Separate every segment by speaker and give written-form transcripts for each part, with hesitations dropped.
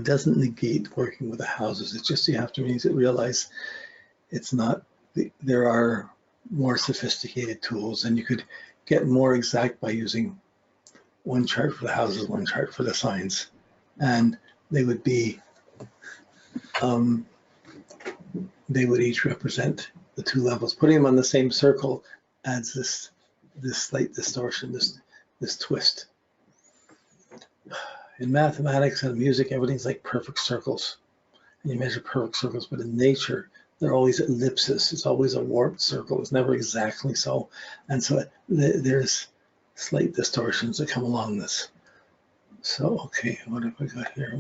Speaker 1: it doesn't negate working with the houses. It's just you have to realize it's not, there are more sophisticated tools, and you could get more exact by using one chart for the houses, one chart for the signs. And they would be, they would each represent the two levels. Putting them on the same circle adds this slight distortion, this twist. In mathematics and music, everything's like perfect circles. And you measure perfect circles, but in nature, they're always ellipses. It's always a warped circle. It's never exactly so. And so there's slight distortions that come along this. So, okay, what have we got here?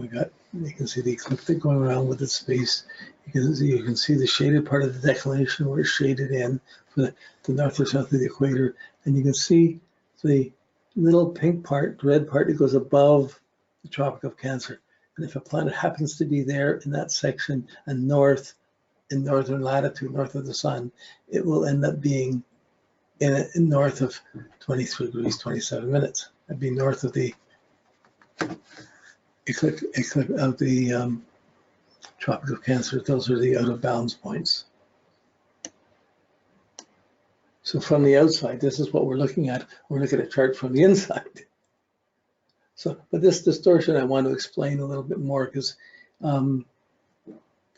Speaker 1: You can see the ecliptic going around with its space. You can see the shaded part of the declination where it's shaded in for the north or south of the equator. And you can see the little pink part, the red part that goes above the Tropic of Cancer. And if a planet happens to be there in that section and north, in northern latitude, north of the sun, it will end up being in north of 23 degrees, 27 minutes. That'd be north of the eclipse of the Tropic of Cancer. Those are the out of bounds points. So from the outside, this is what we're looking at. We're looking at a chart from the inside. So, but this distortion I want to explain a little bit more, because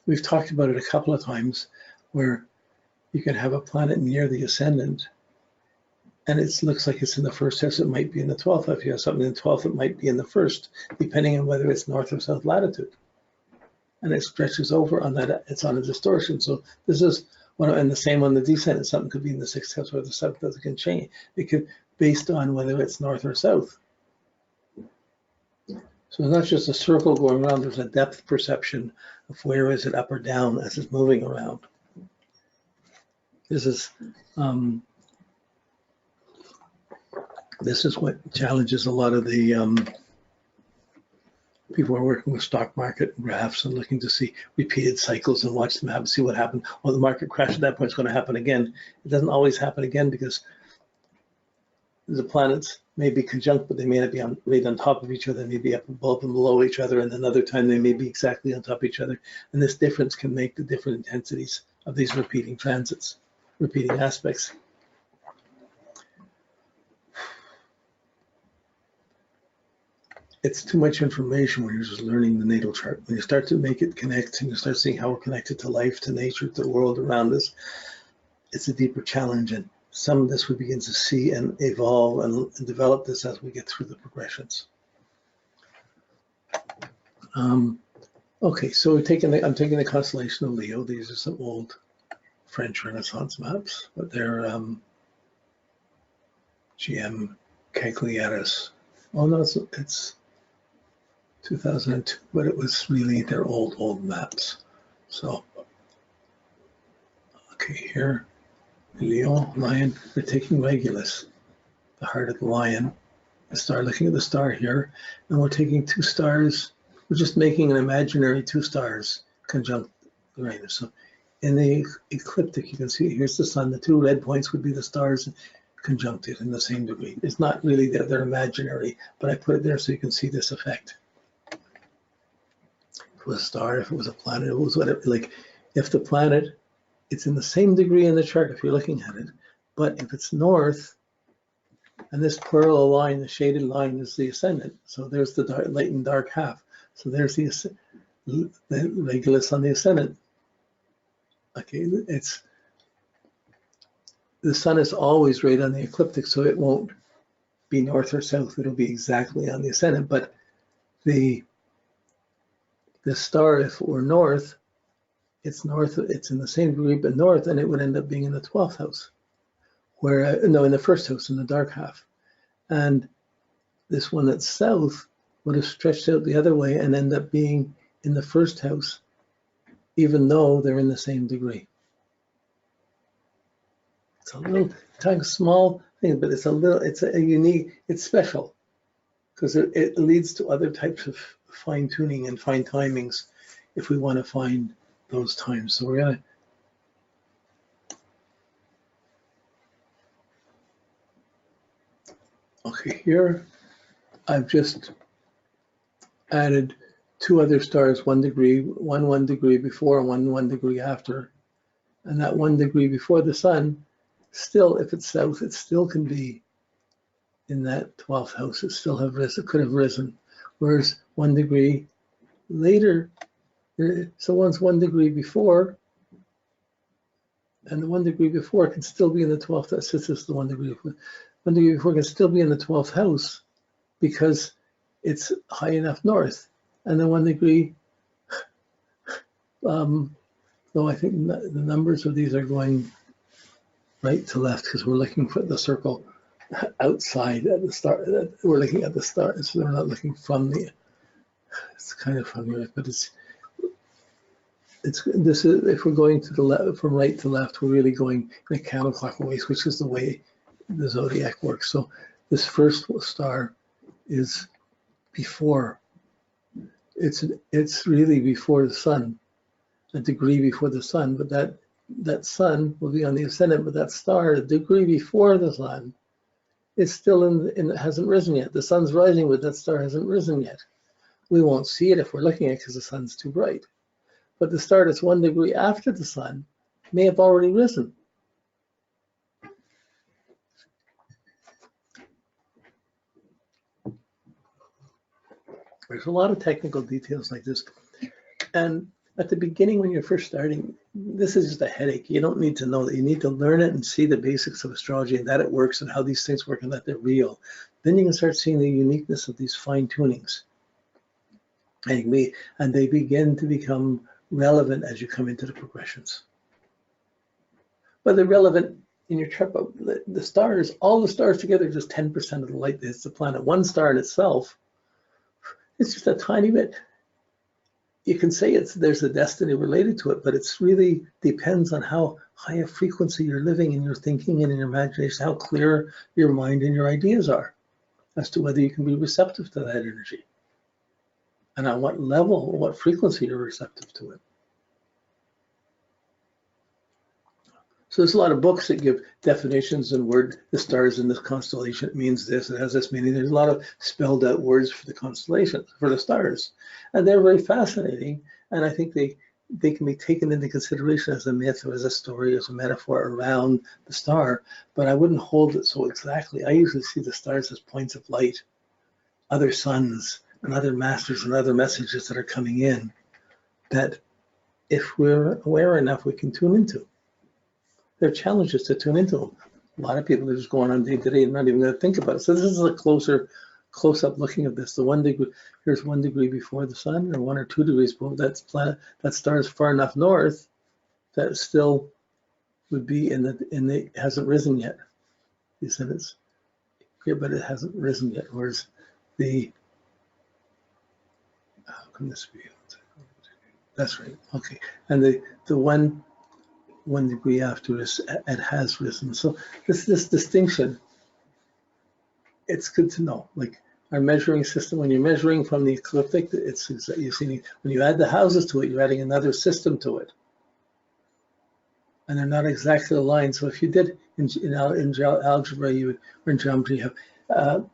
Speaker 1: we've talked about it a couple of times, where you can have a planet near the ascendant and it looks like it's in the first house. It might be in the 12th. If you have something in the 12th, it might be in the first, depending on whether it's north or south latitude. And it stretches over on that. It's on a distortion. So this is one, and the same on the descendant. Something could be in the 6th house or the 7th house. It can change. It could, based on whether it's north or south. So it's not just a circle going around. There's a depth perception of where is it up or down as it's moving around. This is what challenges a lot of the people who are working with stock market graphs and looking to see repeated cycles and watch them happen, see what happened. Well, the market crash at that point is going to happen again. It doesn't always happen again because the planets may be conjunct, but they may not be right on top of each other. They may be up above and below each other, and another time they may be exactly on top of each other. And this difference can make the different intensities of these repeating transits, repeating aspects. It's too much information when you're just learning the natal chart. When you start to make it connect and you start seeing how we're connected to life, to nature, to the world around us, it's a deeper challenge. And some of this we begin to see and evolve and develop this as we get through the progressions. Okay, so I'm taking the constellation of Leo. These are some old French Renaissance maps, but they're GM Cagliaris. Oh no, it's 2002, but it was really their old maps. So, okay, here, Leo, lion, we're taking Regulus, the heart of the lion, the star, looking at the star here, and we're taking two stars. We're just making an imaginary two stars conjunct Uranus. So in the ecliptic, you can see here's the sun. The two red points would be the stars conjuncted in the same degree. It's not really that they're imaginary, but I put it there so you can see this effect. If it was a star, if it was a planet, it was whatever. Like if the planet, it's in the same degree in the chart if you're looking at it, but if it's north, and this parallel line, the shaded line, is the ascendant. So there's the dark, light and dark half. So there's the Regulus on the ascendant. Okay, it's the sun is always right on the ecliptic, so it won't be north or south. It'll be exactly on the ascendant. But the star, if it were north, it's north. It's in the same degree, but north, and it would end up being in the 12th house, where no, in the first house, in the dark half. And this one that's south would have stretched out the other way and end up being in the first house, even though they're in the same degree. It's a little tiny, small thing, but it's a unique, it's special because it leads to other types of fine tuning and fine timings if we want to find those times. So we're going to, okay, here I've just added two other stars, 1 degree, one degree before and 1 degree after. And that 1 degree before the sun, still, if it's south, it still can be in that 12th house. It still have risen, it could have risen. Whereas 1 degree later, so one's 1 degree before, and the 1 degree before can still be in the 12th. This is the 1 degree before. 1 degree before can still be in the 12th house because it's high enough north. And the 1 degree, though I think the numbers of these are going right to left because we're looking for the circle outside at the start. We're looking at the stars, so we're not looking from the. It's kind of from the earth, but it's this is if we're going to the left from right to left, we're really going in a counterclockwise, which is the way the zodiac works. So this first star is before. It's really before the sun, a degree before the sun, but that sun will be on the ascendant, but that star, a degree before the sun, is still in it hasn't risen yet. The sun's rising, but that star hasn't risen yet. We won't see it if we're looking at it because the sun's too bright. But the star that's 1 degree after the sun may have already risen. There's a lot of technical details like this. And at the beginning, when you're first starting, this is just a headache. You don't need to know that. You need to learn it and see the basics of astrology and that it works and how these things work and that they're real. Then you can start seeing the uniqueness of these fine tunings. And they begin to become relevant as you come into the progressions. But they're relevant in your chart, but the stars, all the stars together, just 10% of the light that hits the planet. One star in itself, it's just a tiny bit. You can say there's a destiny related to it, but it's really depends on how high a frequency you're living in your thinking and in your imagination, how clear your mind and your ideas are as to whether you can be receptive to that energy and on what level, what frequency you're receptive to it. So there's a lot of books that give definitions and the stars in this constellation, it means this, it has this meaning. There's a lot of spelled out words for the constellations, for the stars. And they're very fascinating. And I think they can be taken into consideration as a myth or as a story, as a metaphor around the star, but I wouldn't hold it so exactly. I usually see the stars as points of light, other suns and other masters and other messages that are coming in that if we're aware enough, we can tune into. There are challenges to tune into them. A lot of people are just going on day to day and not even going to think about it. So this is a close-up looking at this. The 1 degree, here's 1 degree before the sun, or 1 or 2 degrees before that star is far enough north that it still would be in the hasn't risen yet. You said it's here, but it hasn't risen yet. Whereas how can this be? That's right. Okay, and the 1 degree after this, it has risen. So this distinction, it's good to know. Like our measuring system, when you're measuring from the ecliptic, you see when you add the houses to it, you're adding another system to it, and they're not exactly aligned. So if you did in algebra, or in geometry, you have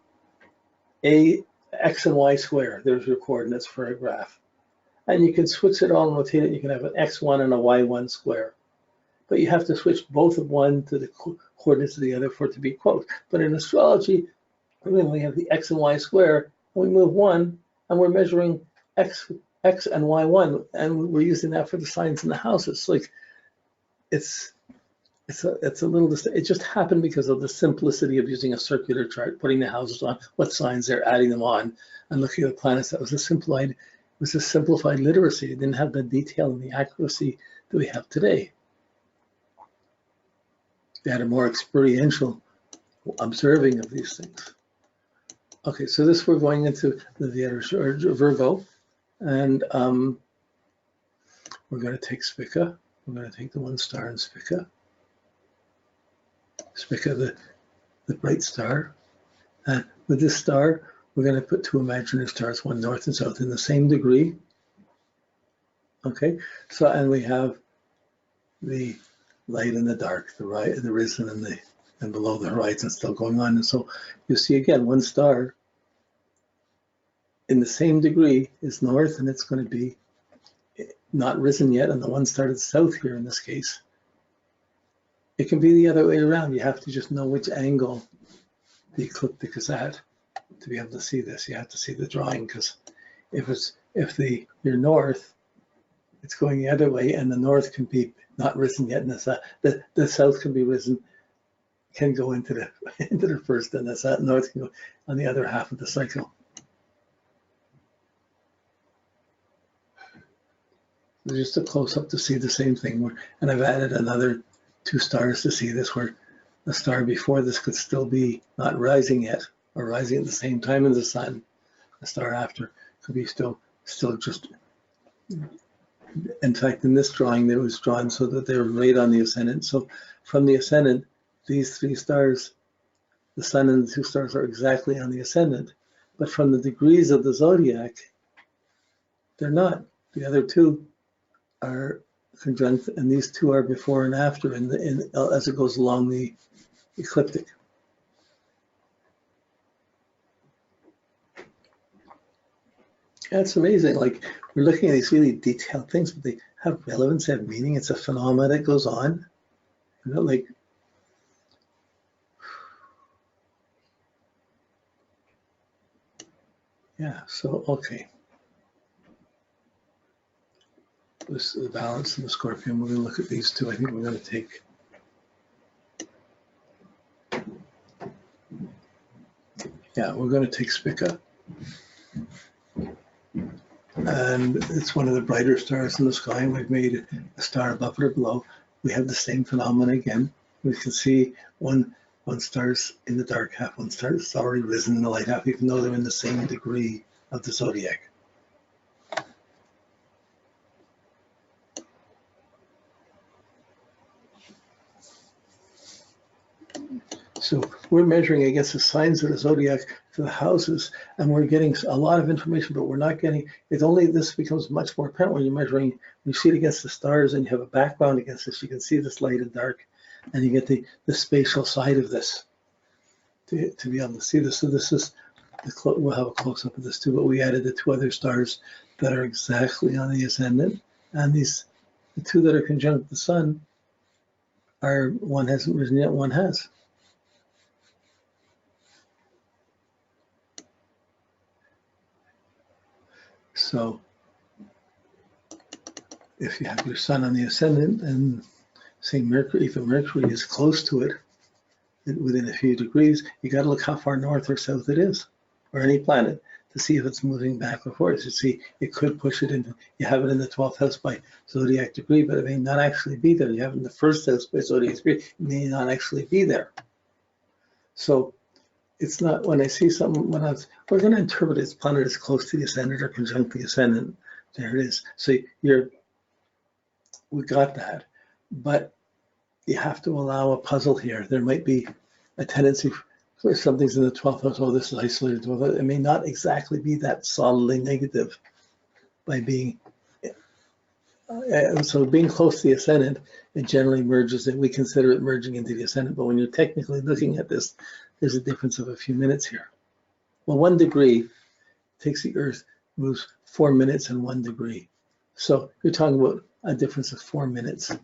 Speaker 1: a x and y square. There's your coordinates for a graph, and you can switch it all and rotate it. You can have an x1 and a y1 square. But you have to switch both of one to the coordinates of the other for it to be close. But in astrology, we have the x and y square, and we move one, and we're measuring x and y1, and we're using that for the signs in the houses. Like it's a little. It just happened because of the simplicity of using a circular chart, putting the houses on, what signs they're adding them on, and looking at the planets. That was a simplified literacy. It didn't have the detail and the accuracy that we have today. They had a more experiential observing of these things. Okay, so this we're going into the Virgo, and we're going to take Spica. We're going to take the 1 star in Spica. Spica, the bright star. And with this star, we're going to put 2 imaginary stars, one north and south, in the same degree. Okay, so and we have the light and the dark, the risen and below the horizon still going on. And so you see again 1 star in the same degree is north, and it's going to be not risen yet, and the one started south here in this case. It can be the other way around. You have to just know which angle the ecliptic is at to be able to see this. You have to see the drawing, because if you're north, it's going the other way, and the north can be not risen yet, and the south can be risen, can go into the first, and the north can go on the other half of the cycle. Just a close up to see the same thing, and I've added another 2 stars to see this, where the star before this could still be not rising yet, or rising at the same time as the sun. The star after could be still just. In fact, in this drawing, it was drawn so that they were right on the ascendant. So from the ascendant, these 3 stars, the sun and the 2 stars, are exactly on the ascendant. But from the degrees of the zodiac, they're not. The other 2 are conjunct, and these 2 are before and after as it goes along the ecliptic. That's amazing. Like, we're looking at these really detailed things, but they have relevance, they have meaning. It's a phenomenon that goes on. You know, like, yeah, so, okay. This is the balance and the scorpion. We're going to look at these 2. I think we're going to take. Yeah, we're going to take Spica. And it's one of the brighter stars in the sky. We've made a star above it or below. We have the same phenomenon again. We can see one star's in the dark half, one star is already risen in the light half, even though they're in the same degree of the zodiac. So we're measuring against the signs of the zodiac to the houses, and we're getting a lot of information, but we're not getting it. Only this becomes much more apparent when you're measuring. When you see it against the stars and you have a background against this, you can see this light and dark, and you get the spatial side of this to be able to see this. So this is we'll have a close up of this too, but we added the 2 other stars that are exactly on the ascendant, and the 2 that are conjunct the sun are, one hasn't risen yet, one has. So if you have your sun on the ascendant and say Mercury, if Mercury is close to it, within a few degrees, you got to look how far north or south it is, or any planet, to see if it's moving back or forth. You see, it could push it into, you have it in the 12th house by zodiac degree, but it may not actually be there. You have it in the 1st house by zodiac degree, it may not actually be there. So it's not, when I see something, we're going to interpret its planet is close to the ascendant or conjunct the ascendant. There it is. So we got that, but you have to allow a puzzle here. There might be a tendency for something's in the 12th house. Oh, this is isolated 12th house. It may not exactly be that solidly negative by being. So being close to the ascendant, it generally merges, and we consider it merging into the ascendant. But when you're technically looking at this, there's a difference of a few minutes here. Well, 1 degree takes the Earth, moves 4 minutes and 1 degree. So you're talking about a difference of 4 minutes.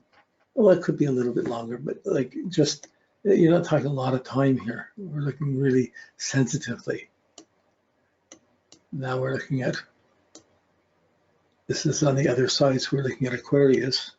Speaker 1: Well, it could be a little bit longer, but like, just, you're not talking a lot of time here. We're looking really sensitively. Now we're looking at, this is on the other side, so we're looking at Aquarius.